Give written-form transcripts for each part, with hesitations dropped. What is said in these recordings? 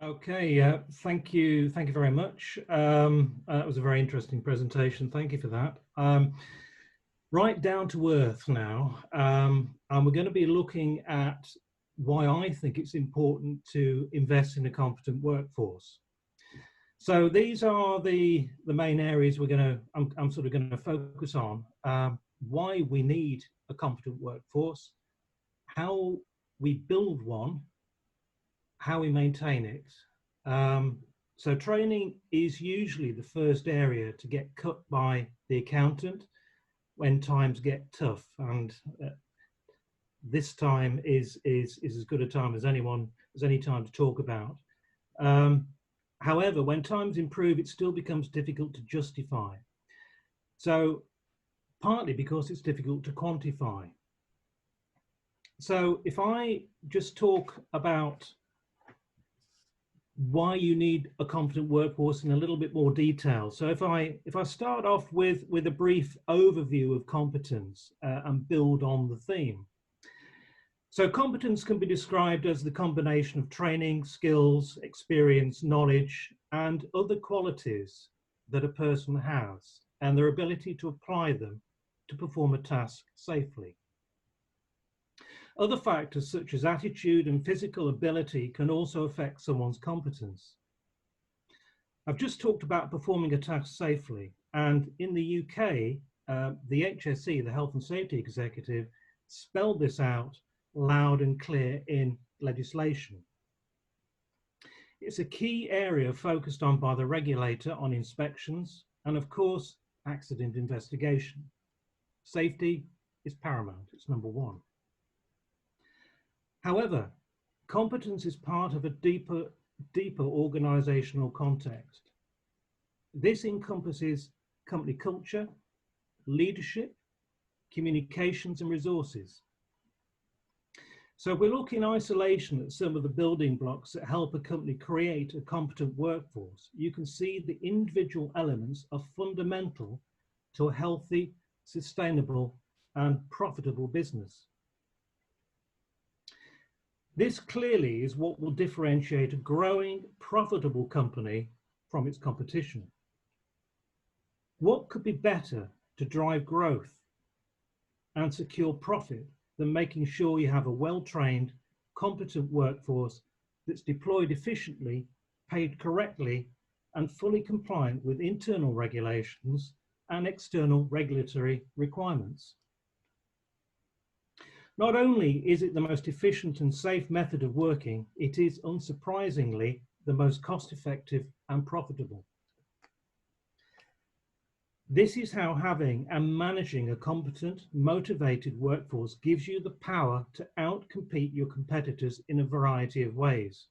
Okay, thank you very much. That was a very interesting presentation. Thank you for that. Right down to earth now, and we're going to be looking at why I think it's important to invest in a competent workforce. So these are the main areas I'm sort of going to focus on. Why we need a competent workforce, how we build one, how we maintain it. So training is usually the first area to get cut by the accountant when times get tough, and this time is as good a time as any time to talk about. However, when times improve, it still becomes difficult to justify. So partly because it's difficult to quantify. So if I just talk about why you need a competent workforce in a little bit more detail. So if I start off with a brief overview of competence and build on the theme. So competence can be described as the combination of training, skills, experience, knowledge, and other qualities that a person has, and their ability to apply them to perform a task safely. Other factors such as attitude and physical ability can also affect someone's competence. I've just talked about performing a task safely, and in the UK, the HSE, the Health and Safety Executive, spelled this out loud and clear in legislation. It's a key area focused on by the regulator on inspections and, of course, accident investigation. Safety is paramount, it's number one. However, competence is part of a deeper organizational context. This encompasses company culture, leadership, communications, and resources. So if we look in isolation at some of the building blocks that help a company create a competent workforce, you can see the individual elements are fundamental to a healthy, sustainable, and profitable business. This clearly is what will differentiate a growing, profitable company from its competition. What could be better to drive growth and secure profit than making sure you have a well-trained, competent workforce that's deployed efficiently, paid correctly, and fully compliant with internal regulations and external regulatory requirements? Not only is it the most efficient and safe method of working, it is unsurprisingly the most cost-effective and profitable. This is how having and managing a competent, motivated workforce gives you the power to outcompete your competitors in a variety of ways.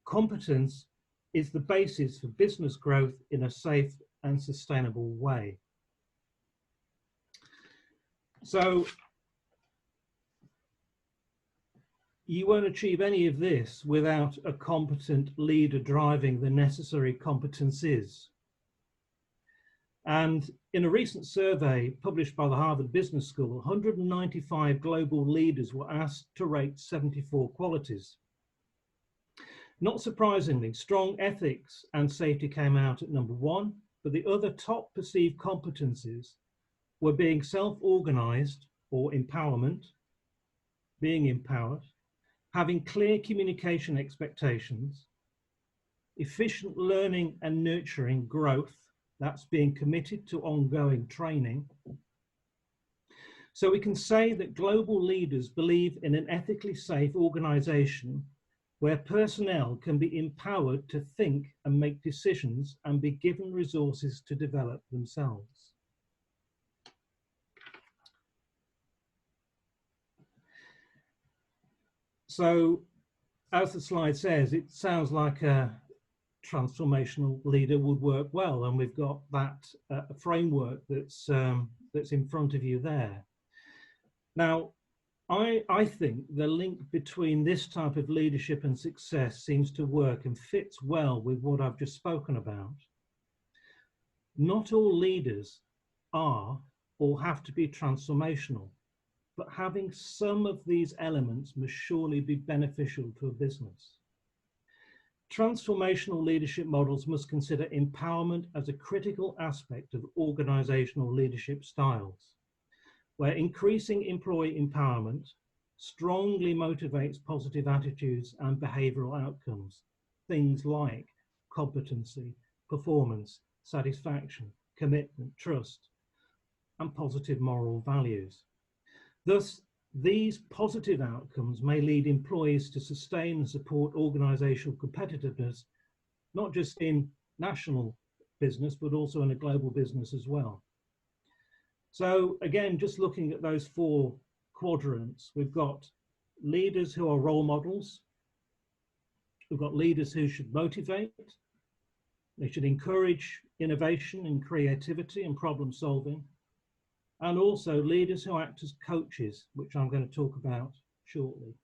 Competence is the basis for business growth in a safe and sustainable way. So, you won't achieve any of this without a competent leader driving the necessary competencies. And in a recent survey published by the Harvard Business School, 195 global leaders were asked to rate 74 qualities. Not surprisingly, strong ethics and safety came out at number one, but the other top perceived competencies were being self-organized or empowerment, being empowered, having clear communication expectations, efficient learning and nurturing growth, that's being committed to ongoing training. So we can say that global leaders believe in an ethically safe organization where personnel can be empowered to think and make decisions and be given resources to develop themselves. So, as the slide says, it sounds like a transformational leader would work well, and we've got that framework that's in front of you there. Now, I think the link between this type of leadership and success seems to work and fits well with what I've just spoken about. Not all leaders are or have to be transformational, but having some of these elements must surely be beneficial to a business. Transformational leadership models must consider empowerment as a critical aspect of organizational leadership styles, where increasing employee empowerment strongly motivates positive attitudes and behavioral outcomes, things like competency, performance, satisfaction, commitment, trust, and positive moral values. Thus, these positive outcomes may lead employees to sustain and support organizational competitiveness, not just in national business, but also in a global business as well. So again, just looking at those four quadrants, we've got leaders who are role models. We've got leaders who should motivate. They should encourage innovation and creativity and problem solving. And also leaders who act as coaches, which I'm going to talk about shortly.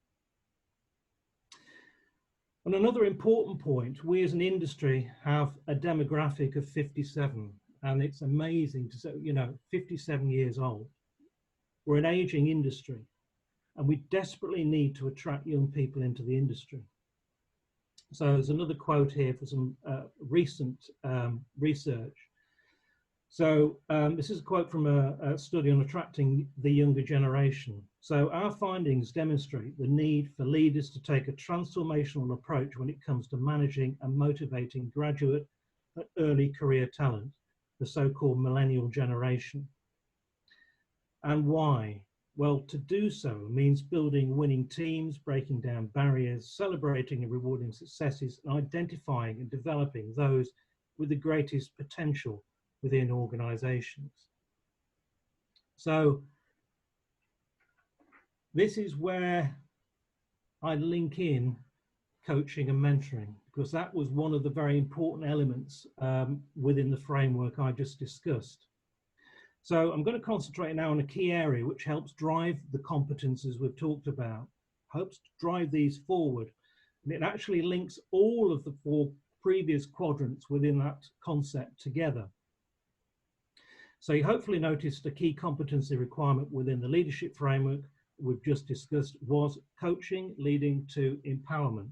And another important point, we as an industry have a demographic of 57, and it's amazing to say, 57 years old. We're an aging industry, and we desperately need to attract young people into the industry. So there's another quote here for some recent research. So this is a quote from a study on attracting the younger generation. So our findings demonstrate the need for leaders to take a transformational approach when it comes to managing and motivating graduate and early career talent, the so-called millennial generation. And why? Well, to do so means building winning teams, breaking down barriers, celebrating and rewarding successes, and identifying and developing those with the greatest potential within organizations. So this is where I link in coaching and mentoring, because that was one of the very important elements within the framework I just discussed. So I'm going to concentrate now on a key area which helps drive the competences we've talked about, helps drive these forward. And it actually links all of the four previous quadrants within that concept together. So you hopefully noticed a key competency requirement within the leadership framework we've just discussed was coaching leading to empowerment.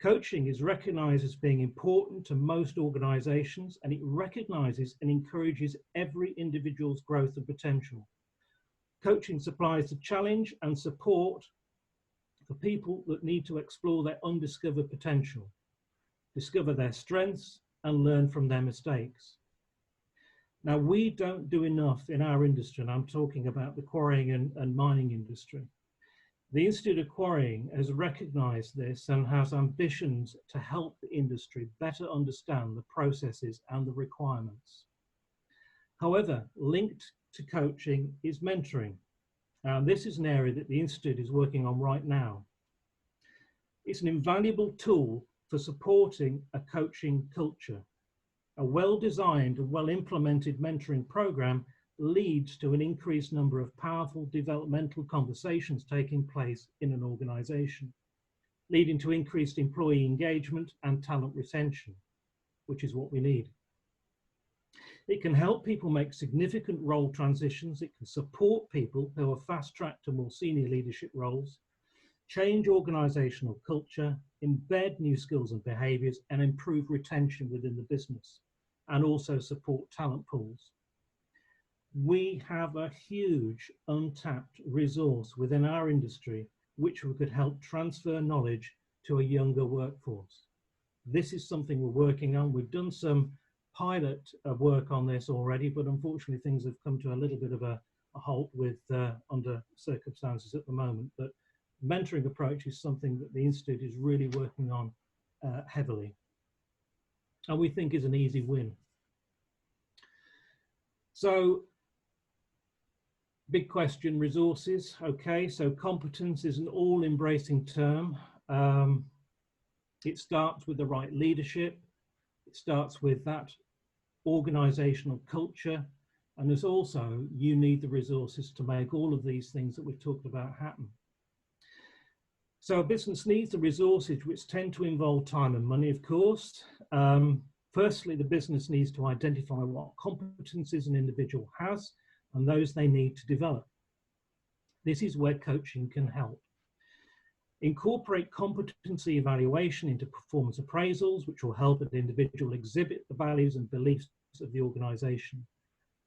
Coaching is recognized as being important to most organizations, and it recognizes and encourages every individual's growth and potential. Coaching supplies the challenge and support for people that need to explore their undiscovered potential, discover their strengths, and learn from their mistakes. Now, we don't do enough in our industry, and I'm talking about the quarrying and mining industry. The Institute of Quarrying has recognized this and has ambitions to help the industry better understand the processes and the requirements. However, linked to coaching is mentoring. And this is an area that the Institute is working on right now. It's an invaluable tool for supporting a coaching culture. A well-designed and well-implemented mentoring program leads to an increased number of powerful developmental conversations taking place in an organization, leading to increased employee engagement and talent retention, which is what we need. It can help people make significant role transitions. It can support people who are fast-tracked to more senior leadership roles, change organizational culture, embed new skills and behaviors, and improve retention within the business, and also support talent pools. We have a huge untapped resource within our industry, which we could help transfer knowledge to a younger workforce. This is something we're working on. We've done some pilot work on this already, but unfortunately things have come to a little bit of a halt with under circumstances at the moment. But mentoring approach is something that the Institute is really working on heavily, and we think is an easy win. So, big question, resources. Okay, so competence is an all-embracing term. It starts with the right leadership. It starts with that organizational culture. And there's also, you need the resources to make all of these things that we've talked about happen. So a business needs the resources, which tend to involve time and money, of course. Firstly, the business needs to identify what competencies an individual has and those they need to develop. This is where coaching can help. Incorporate competency evaluation into performance appraisals, which will help an individual exhibit the values and beliefs of the organization.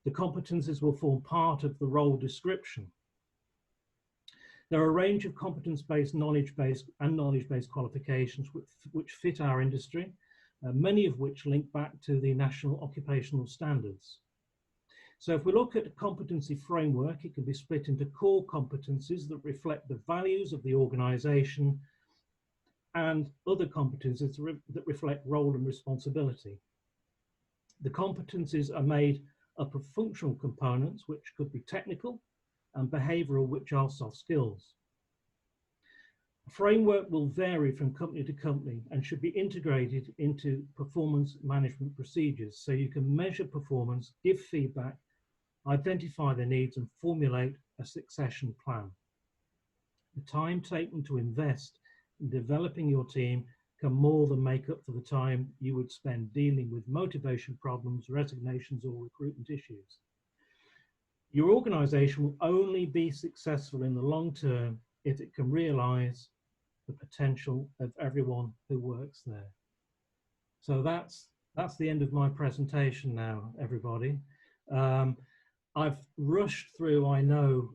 The competencies will form part of the role description. There are a range of competence-based, knowledge-based qualifications which fit our industry, many of which link back to the national occupational standards. So if we look at a competency framework, it can be split into core competencies that reflect the values of the organization and other competencies that reflect role and responsibility. The competencies are made up of functional components, which could be technical, and behavioral, which are soft skills. A framework will vary from company to company and should be integrated into performance management procedures so you can measure performance, give feedback, identify the needs, and formulate a succession plan. The time taken to invest in developing your team can more than make up for the time you would spend dealing with motivation problems, resignations, or recruitment issues. Your organization will only be successful in the long term if it can realize the potential of everyone who works there. So that's the end of my presentation now, everybody. I've rushed through, I know,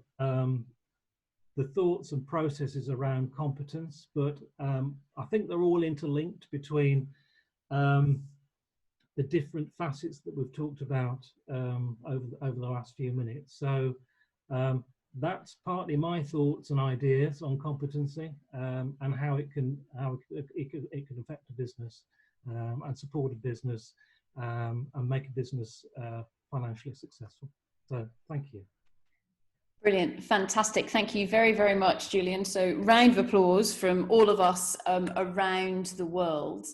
the thoughts and processes around competence, but I think they're all interlinked between the different facets that we've talked about over the last few minutes. So that's partly my thoughts and ideas on competency and how it can affect a business and support a business and make a business financially successful. So thank you. Brilliant, fantastic. Thank you very, very much, Julian. So round of applause from all of us around the world.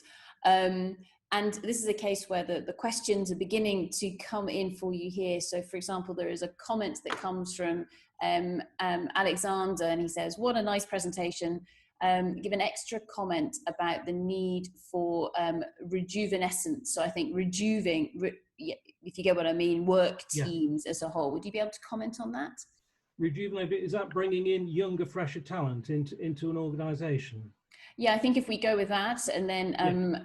And this is a case where the questions are beginning to come in for you here. So for example, there is a comment that comes from Alexander, and he says, what a nice presentation. Give an extra comment about the need for rejuvenescence. So I think if you get what I mean, work teams as a whole. Would you be able to comment on that? Rejuvenate, is that bringing in younger, fresher talent into an organization? Yeah, I think if we go with that, and then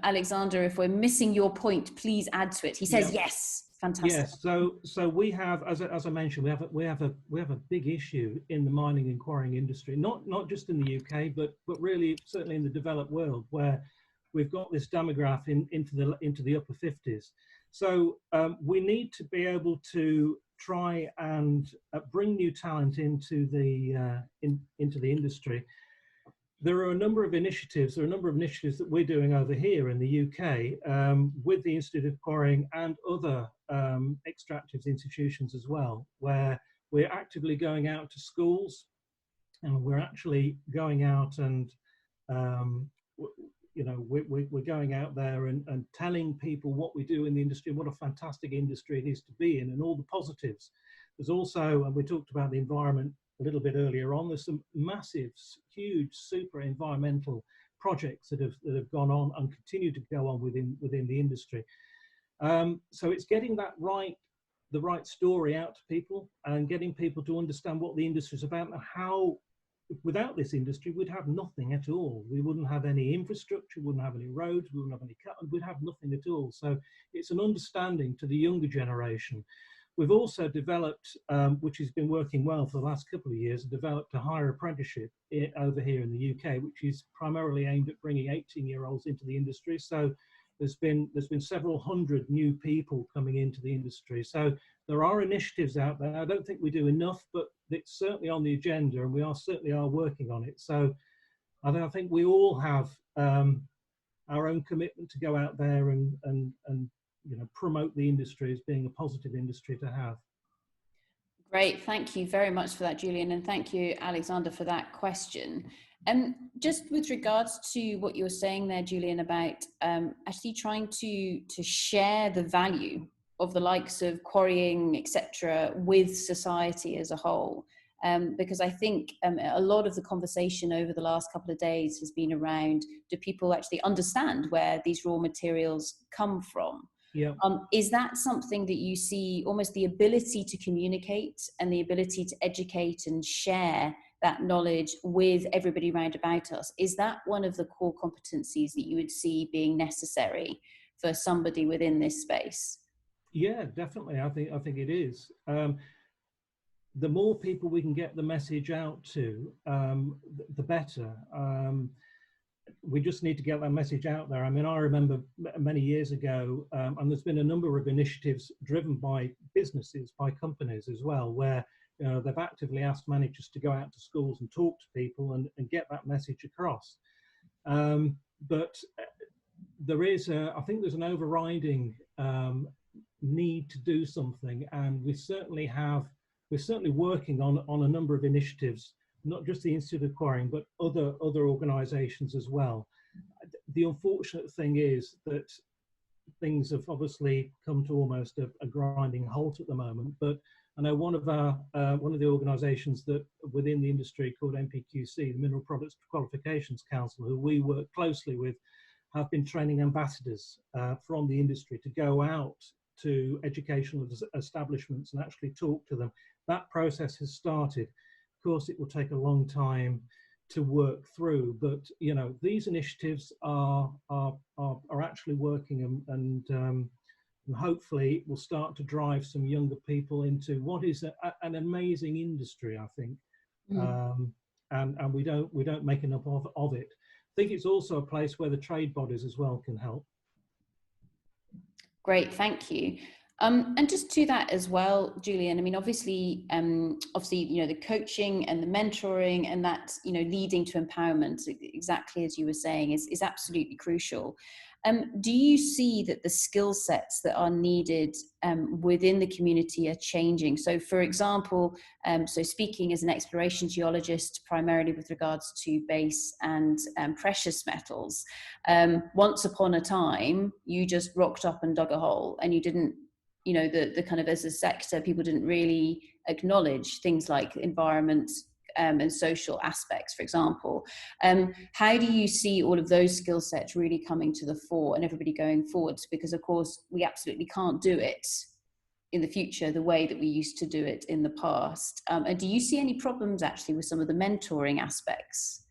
Alexander, if we're missing your point, please add to it. He says yes. Fantastic. Yes. So we have, as I mentioned, we have a big issue in the mining and quarrying industry, not just in the UK, but really certainly in the developed world, where we've got this demographic into the upper 50s. So we need to be able to try and bring new talent into the industry. There are a number of initiatives. There are a number of initiatives that we're doing over here in the UK with the Institute of Quarrying and other extractives institutions as well, where we're actively going out to schools, and we're actually going out and we're going out there and telling people what we do in the industry, what a fantastic industry it is to be in, and all the positives. There's also, and we talked about the environment a little bit earlier on, there's some massive, huge, super environmental projects that have gone on and continue to go on within the industry. So it's getting the right story out to people and getting people to understand what the industry is about and how, without this industry, we'd have nothing at all. We wouldn't have any infrastructure, wouldn't have any roads, we wouldn't have any cut, we'd have nothing at all. So it's an understanding to the younger generation. We've also developed, which has been working well for the last couple of years, developed a higher apprenticeship over here in the UK, which is primarily aimed at bringing 18-year-olds into the industry. So there's been several hundred new people coming into the industry. So there are initiatives out there. I don't think we do enough, but it's certainly on the agenda, and we certainly are working on it. So I think we all have our own commitment to go out there and promote the industry as being a positive industry to have. Great, thank you very much for that, Julian, and thank you, Alexander, for that question. Just with regards to what you were saying there, Julian, about actually trying to share the value of the likes of quarrying, etc., with society as a whole, because I think a lot of the conversation over the last couple of days has been around, do people actually understand where these raw materials come from? Yeah. Is that something that you see, almost the ability to communicate and the ability to educate and share that knowledge with everybody round about us. Is that one of the core competencies that you would see being necessary for somebody within this space? Yeah, definitely. I think it is. The more people we can get the message out to, the better. We just need to get that message out there. I mean, I remember many years ago, and there's been a number of initiatives driven by businesses, by companies as well, where they've actively asked managers to go out to schools and talk to people and get that message across. But there is, I think there's an overriding need to do something, and we're certainly working on a number of initiatives, not just the Institute of Acquiring, but other organisations as well. The unfortunate thing is that things have obviously come to almost a grinding halt at the moment. But I know one of the organisations that within the industry called MPQC, the Mineral Products Qualifications Council, who we work closely with, have been training ambassadors from the industry to go out to educational establishments and actually talk to them. That process has started. Of course, it will take a long time to work through, but these initiatives are actually working, and hopefully it will start to drive some younger people into what is an amazing industry, I think. And we don't make enough of it. I think it's also a place where the trade bodies as well can help. Great, thank you. And just to that as well, Julian, I mean, obviously, the coaching and the mentoring and that, leading to empowerment, exactly as you were saying, is absolutely crucial. Do you see that the skill sets that are needed within the community are changing? So, for example, speaking as an exploration geologist, primarily with regards to base and precious metals, once upon a time, you just rocked up and dug a hole, and you didn't, the kind of, as a sector, people didn't really acknowledge things like environment and social aspects, for example. How do you see all of those skill sets really coming to the fore and everybody going forwards? Because of course, we absolutely can't do it in the future the way that we used to do it in the past. And do you see any problems actually with some of the mentoring aspects?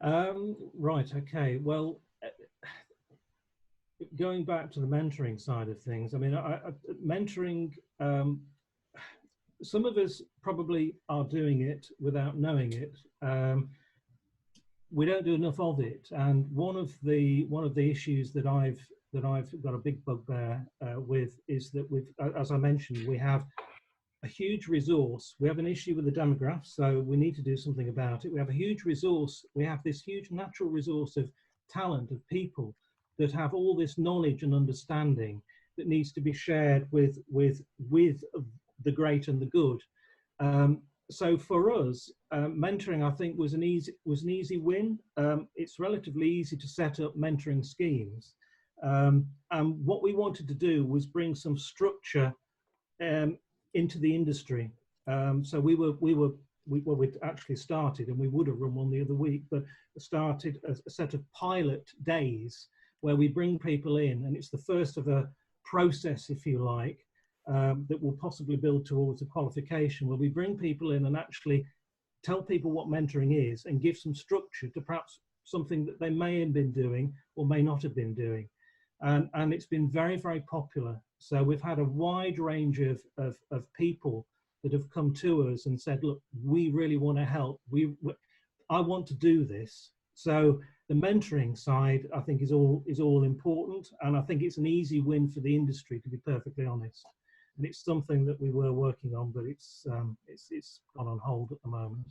Right, okay. Well, going back to the mentoring side of things, I mean, mentoring, some of us probably are doing it without knowing it. We don't do enough of it, and one of the issues that I've got a big bugbear with is that as I mentioned, we have a huge resource. We have an issue with the demographics, so we need to do something about it. We have a huge resource. We have this huge natural resource of talent, of people that have all this knowledge and understanding that needs to be shared with the great and the good. So for us, mentoring, I think, was an easy win. It's relatively easy to set up mentoring schemes, and what we wanted to do was bring some structure into the industry. So we'd actually started, and we would have run one the other week, but started a set of pilot days where we bring people in, and it's the first of a process, if you like, that will possibly build towards a qualification, where we bring people in and actually tell people what mentoring is and give some structure to perhaps something that they may have been doing or may not have been doing. And it's been very, very popular. So we've had a wide range of people that have come to us and said, look, we really want to help. I want to do this. So the mentoring side, I think, is all important, and I think it's an easy win for the industry, to be perfectly honest. And it's something that we were working on, but it's gone on hold at the moment.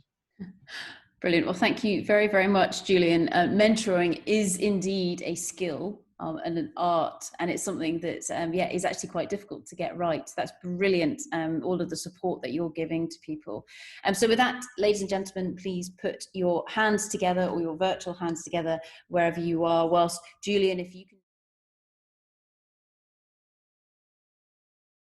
Brilliant. Well, thank you very, very much, Julian. Mentoring is indeed a skill and an art, and it's something that is actually quite difficult to get right. That's brilliant, all of the support that you're giving to people. So with that, ladies and gentlemen, please put your hands together, or your virtual hands together, wherever you are, whilst Julian, if you can